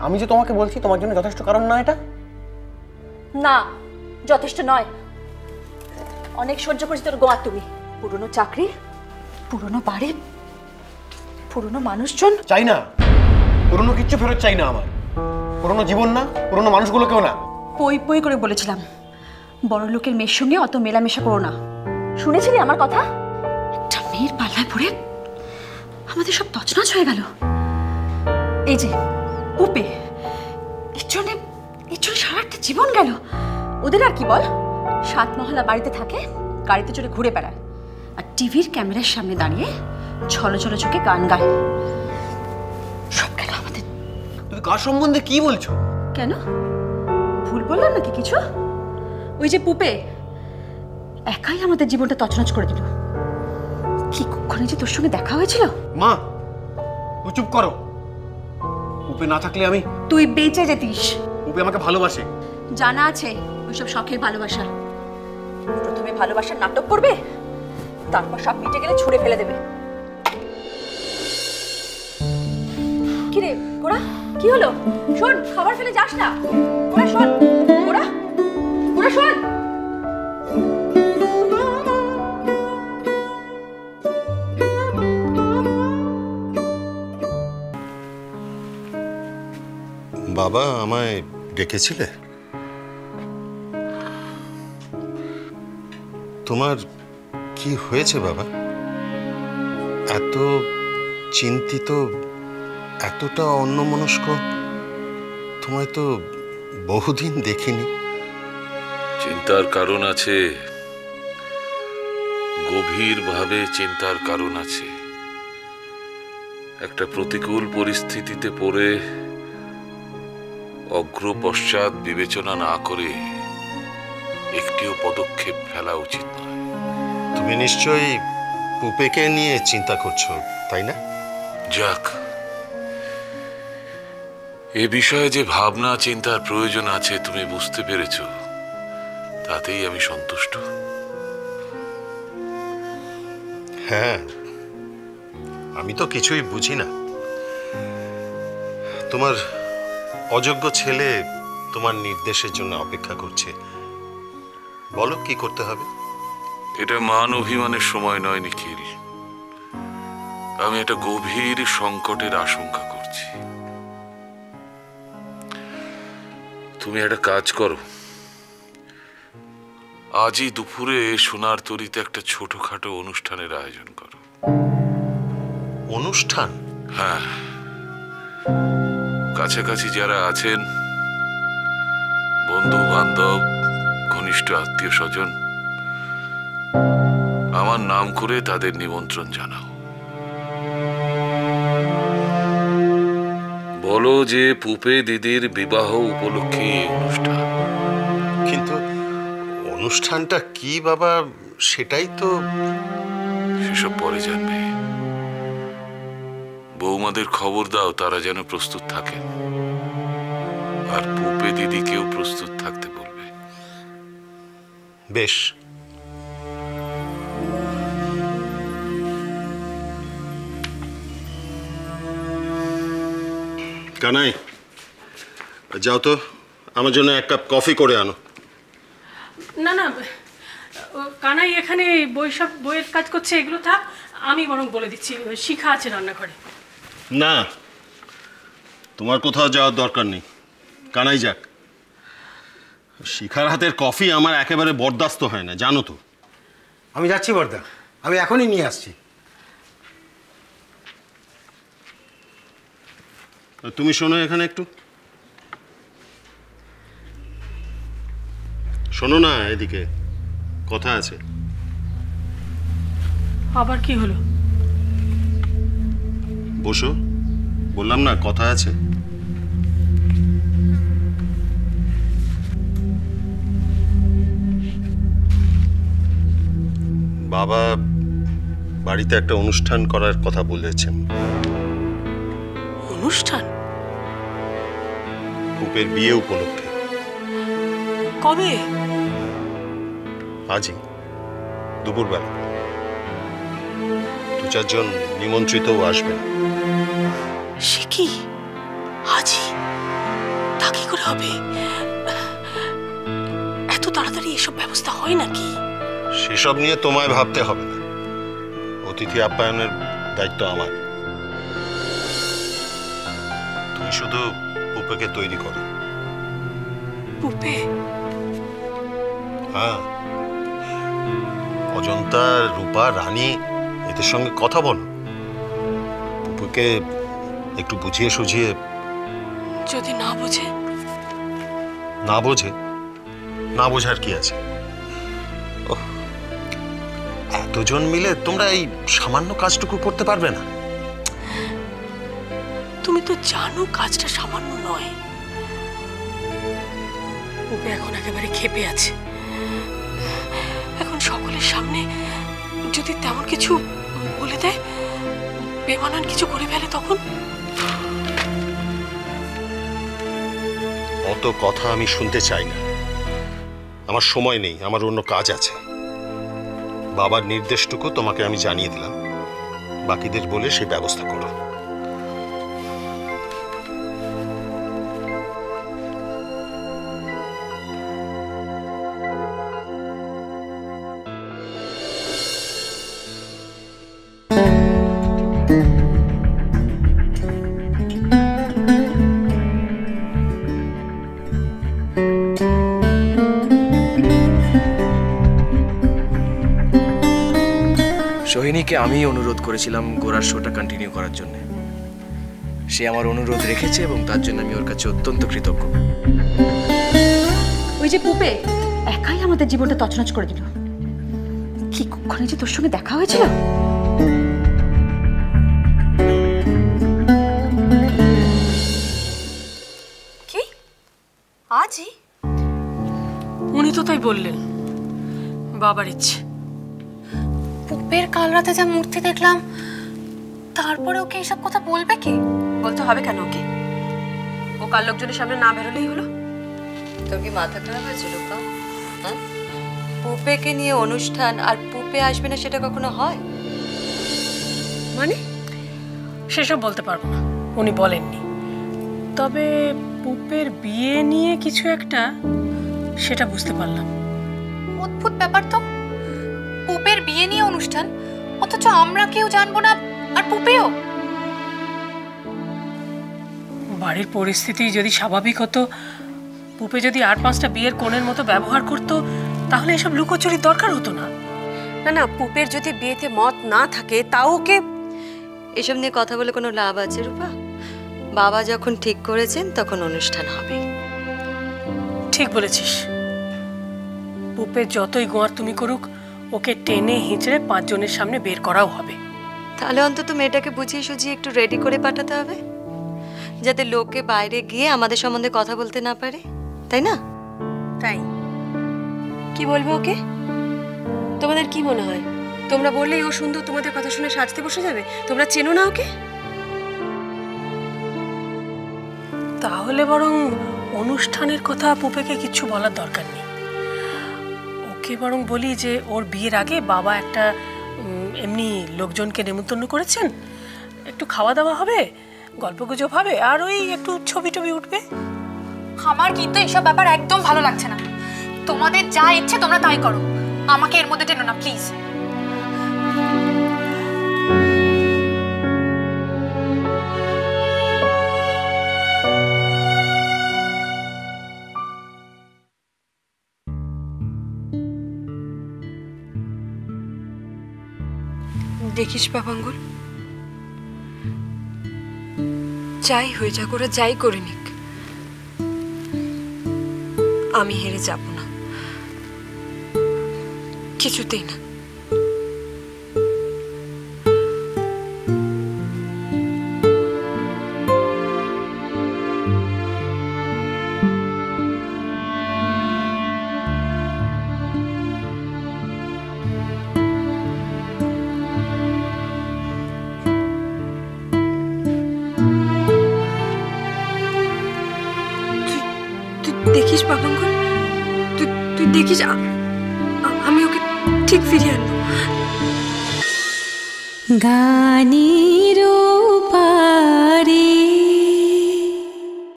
আমি যে তোমাকে বলছি তোমার জন্য যথেষ্ট কারণ না এটা? না, যথেষ্ট নয়। অনেক সহ্য করেছি তোর গোয়া। তুমি পুরনো চাকরি, পুরনো বাড়ি, পুরনো মানুষজন। চাই না, পুরনো কিচ্ছু ফেরত চাই না। আমার পুরনো জীবন না, পুরনো মানুষগুলোকেও না। পই পই করে বলেছিলাম বড় লোকের মেয়ের সঙ্গে অত মেলামেশা করো না। শুনেছিলি আমার কথা? একটা মেয়ের পাল্লায় পড়ে আমাদের সব তছনছ হয়ে গেল। এই যে উপে, এর জন্য সারাটা জীবন গেল। ওদের আর কি বল, 7 মহলা বাড়িতে থাকে, গাড়িতে চড়ে ঘুরে বেড়ায়, আর টিভির ক্যামেরার সামনে দাঁড়িয়ে ছলো ছলো চোখে গান গায়। সব গেল আমাদের। তুমি কার সম্বন্ধে কি বলছো? কেন, ভুল বললাম নাকি কিছু? ওই যে পুপে একাই আমাদের জীবনটা তছনছ করে দিল। কি কখনো যে তোর সঙ্গে দেখা হয়েছিল? মা তুই চুপ করো। উপে না থাকলে আমি। তুই বেঁচে যেতিস। উপে আমাকে ভালোবাসে। জানা আছে ওইসব শখের ভালোবাসা। প্রথমে ভালোবাসার নাটক করবে, তারপর সব মিটে গেলে ছুঁড়ে ফেলে দেবে। কিরে গোড়া, কি হলো? শোন, খাবার ফেলে যাস না। গোড়া শোন, গোড়া গোড়া শোন। বাবা আমায় ডেকেছিলে? তোমার কি হয়েছে বাবা? এত চিন্তিত, এতটা অন্যমনস্ক তোমায় তো বহুদিন দেখিনি। চিন্তার কারণ আছে, গভীরভাবে চিন্তার কারণ আছে। একটা প্রতিকূল পরিস্থিতিতে পড়ে অগ্র পশ্চাৎ বিবেচনা না করে একটিও পদক্ষেপ ফেলা উচিত নয়। তুমি নিশ্চয়ই পুপেকে নিয়ে চিন্তা করছো, তাই না? যাক, এ বিষয়ে যে ভাবনা চিন্তার প্রয়োজন আছে তুমি বুঝতে পেরেছ, তাতেই আমি সন্তুষ্ট। হ্যাঁ, আমি তো কিছুই বুঝি না। তোমার অযোগ্য ছেলে তোমার নির্দেশের জন্য অপেক্ষা করছে। বলো কি করতে হবে? এটা মান অভিমানের সময় নয় নিখিল। আমি একটা গভীর সংকটের আশঙ্কা করছি। তুমি একটা কাজ করো, আজই দুপুরে সোনার তরীতে একটা ছোটখাটো অনুষ্ঠানের আয়োজন করো। অনুষ্ঠান? হ্যাঁ, কাছাকাছি যারা আছেন, বন্ধু বান্ধব, ঘনিষ্ঠ আত্মীয় স্বজন, আমার নাম করে তাদের নিমন্ত্রণ জানাও। বলো যে পুপে দিদির বিবাহ উপলক্ষে এই অনুষ্ঠান। কিন্তু অনুষ্ঠানটা কি বাবা, সেটাই তো। সেসব পরে জানবে। বৌমাদের খবর দাও তারা যেন প্রস্তুত থাকে, আর পুপে দিদিকেও প্রস্তুত থাকতে বলবে। বেশ। কানাই, যাও তো আমার জন্য 1 কাপ কফি করে আনো। না না, কানাই এখানে বইয়ের কাজ করছে, এগুলো থাক। আমি বরং বলে দিচ্ছি, শিখা আছে রান্নাঘরে। না, তোমার কোথাও যাওয়ার দরকার নেই, কানাই যাক। শিখার হাতের কফি আমার একেবারে বরদাস্ত হয় না, জানো তো। আমি যাচ্ছি বর্দা, আমি এখনই নিয়ে আসছি। তুমি শোনো এখানে একটু। শোনো না, এদিকে কথা আছে। আবার কি হলো? বসো, বললাম না কথা আছে। বাবা বাড়িতে একটা অনুষ্ঠান করার কথা বলেছেন। অনুষ্ঠান? পুপের বিয়ে উপলক্ষে। কবে? আজই দুপুরবেলা। 2-4 জন নিমন্ত্রিতও আসবেন। সে কি আজই? করে হবে? এত তাড়াতাড়ি এসব ব্যবস্থা হয় নাকি? সেসব নিয়ে তোমায় ভাবতে হবে না, অতিথি আপ্যায়নের দায়িত্ব আমার। তুমি শুধু পুপেকে তৈরি করো। পুপে? হ্যাঁ, অজন্তা, রূপা, রানী এদের সঙ্গে কথা বলো, পুপুকে একটু বুঝিয়ে সুঝিয়ে। যদি না বোঝে? না বোঝে? না বোঝার কি আছে? এতজন মিলে তোমরা এই সামান্য কাজটুকু করতে পারবে না? তুমি তো জানো কাজটা সামান্য নয়। পুপে এখন একেবারে ক্ষেপে আছে। এখন সকলের সামনে যদি তেমন কিছু বলে দেয়, বেমানান কিছু করে ফেলে, তখন? অত কথা আমি শুনতে চাই না, আমার সময় নেই, আমার অন্য কাজ আছে। বাবার নির্দেশটুকু তোমাকে আমি জানিয়ে দিলাম, বাকিদের বলে সেই ব্যবস্থা করো। সোহিনীকে আমি অনুরোধ করেছিলাম গোরার শোটা কন্টিনিউ করার জন্য। সে আমার অনুরোধ রেখেছে এবং তার জন্য আমি ওর কাছে অত্যন্ত কৃতজ্ঞ। ওই যে পুপে একাই আমাদের জীবনটা তছনছ করে দিল। কি কখনো যে তোর সঙ্গে দেখা হয়েছিল? কি আজই? উনি তো তাই বললেন, বাবার ইচ্ছে। পুপের কাল রাতে যা মূর্তি দেখলাম, তারপরে ওকে এসব কথা বলবে কি? বলতে হবে কেন ওকে? ও কাল লোকজনের সামনে না বেরোলেই হলো। তোর কি মাথা খারাপ হয়েছে রূপা? হ্যাঁ, পুপেকে নিয়ে অনুষ্ঠান আর পুপে আসবে না সেটা কখনো হয়? মানে সেসব বলতে পারবো না, উনি বলেননি। তবে পুপের বিয়ে নিয়ে কিছু একটা, সেটা বুঝতে পারলাম। অদ্ভুত ব্যাপার তো, পুপের বিয়ে নিয়ে অনুষ্ঠান, অথচ আমরা কেউ জানবো না, আর পুপেও। বাড়ির পরিস্থিতি যদি স্বাভাবিক হতো, পুপে যদি 8-5টা বিয়ের কোণের মতো ব্যবহার করতো, তাহলে এসব লুকোচুরির দরকার হতো না। না না, পুপের যদি বিয়েতে মত না থাকে, তাও ওকে এসব নিয়ে কথা বলে কোনো লাভ আছে রূপা? বাবা যখন ঠিক করেছেন তখন অনুষ্ঠান হবে। ঠিক বলেছিস। পুপে যতই গোয়ার তুমি করুক, ওকে টেনে হিঁচড়ে 5 জনের সামনে বের করাও হবে। তাহলে অন্তত মেয়েটাকে বুঝিয়ে সুঝিয়ে একটু রেডি করে পাঠাতে হবে, যাতে লোকে বাইরে গিয়ে আমাদের সম্বন্ধে কথা বলতে না পারে, তাই না? তাই কি বলবো ওকে? তোমাদের কি মনে হয়, তোমরা বললেই ও সুন্দর তোমাদের কথা শুনে সাজতে বসে যাবে? তোমরা চেনো না ওকে? তাহলে বরং অনুষ্ঠানের কথা পুপেকে কিছু বলার দরকার নেই। ওকে বরং বলি যে ওর বিয়ের আগে বাবা একটা এমনি লোকজনকে নেমন্তন্ন করেছেন, একটু খাওয়া দাওয়া হবে, গল্পগুজব হবে, আর ওই একটু ছবি টবি উঠবে। আমার কিন্তু এইসব ব্যাপার একদম ভালো লাগছে না। তোমাদের যা ইচ্ছে তোমরা তাই করো, আমাকে এর মধ্যে টেনো না প্লিজ। দেখিস বাবাঙ্গুল, যাই হয়ে যাক, ওরা যাই করে নিক, আমি হেরে যাব না, কিছুতেই না। দেখিস বাবাঙ্গুল, তুই দেখিস, আমি ওকে ঠিক ফিরিয়ে আনবো। গানের পারে